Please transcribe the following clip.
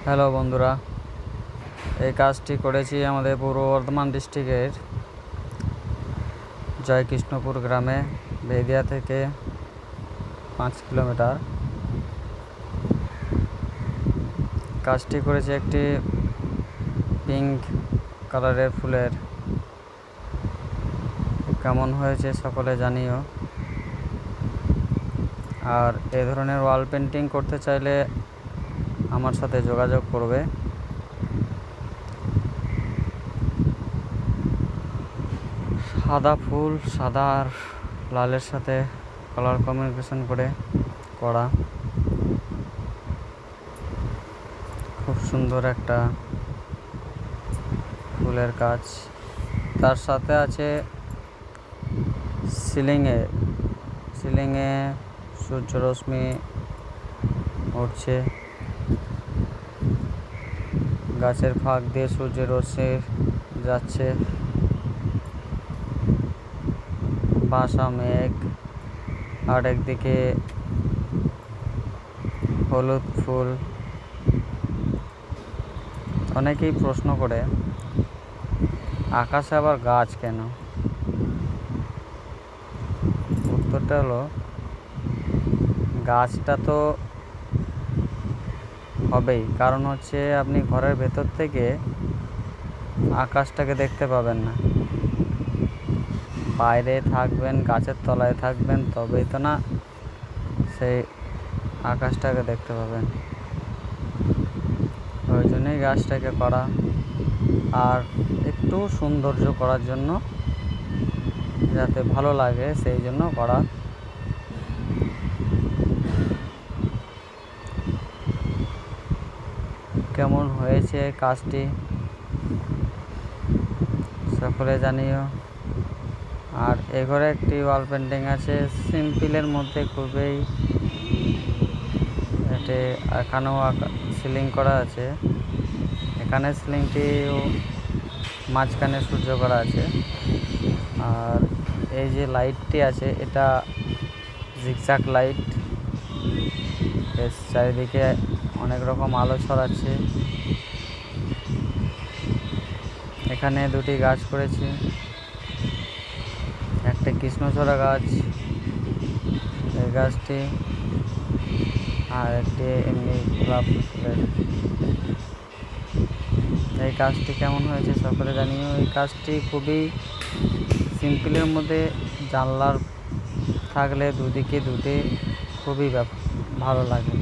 Hello বন্ধুরা, এই কাজটি করেছি আমাদের পূর্ব বর্ধমান ডিস্ট্রিক্টের জয়কৃষ্ণপুর গ্রামে, বেদিয়া থেকে 5 কিলোমিটার। কাজটি করেছি একটি পিঙ্ক কালারের ফুলের। কেমন হয়েছে সকলে জানিও। আর এ ধরনের ওয়াল পেন্টিং করতে চাইলে আমার সাথে যোগাযোগ করবে। সাদা ফুল, সাদা আর লালের সাথে কালার কম্বিনেশন করে করা খুব সুন্দর একটা ফুলের কাজ। তার সাথে আছে সিলিংয়ে সূর্য রশ্মি উঠছে, গাছের ফাঁক দিয়ে সূর্যের রশ্মি যাচ্ছে, বাসা মেঘ, আর একদিকে হলুদ ফুল। অনেকেই প্রশ্ন করে আকাশে আবার গাছ কেন? উত্তরটা হলো, গাছটা তো হবেই, কারণ হচ্ছে আপনি ঘরের ভেতর থেকে আকাশটাকে দেখতে পাবেন না। বাইরে থাকবেন, গাছের তলায় থাকবেন, তবেই তো না সেই আকাশটাকে দেখতে পাবেন। ওই জন্যই গাছটাকে করা, আর একটু সৌন্দর্য করার জন্য, যাতে ভালো লাগে সেই জন্য করা। কেমন হয়েছে কাজটি সকলে জানিও। আর এ ঘরে একটি ওয়াল পেন্টিং আছে সিম্পলের মধ্যে, খুবই এখানেও সিলিং করা আছে। এখানে সিলিংটিও মাঝখানে সূর্য করা আছে। আর এই যে লাইটটি আছে, এটা জিগজ্যাগ লাইট, এর চারিদিকে অনেক রকম আলো ছড়াচ্ছে। এখানে দুটি গাছ করেছি, একটা কৃষ্ণচূড়া গাছ, এই গাছটি, আর একটি এমনি গোলাপ ফুলের। এই কাজটি কেমন হয়েছে সকলে জানিও। এই কাজটি খুবই সিম্পলের মধ্যে, জানলার থাকলে দুদিকে খুবই ভালো লাগে।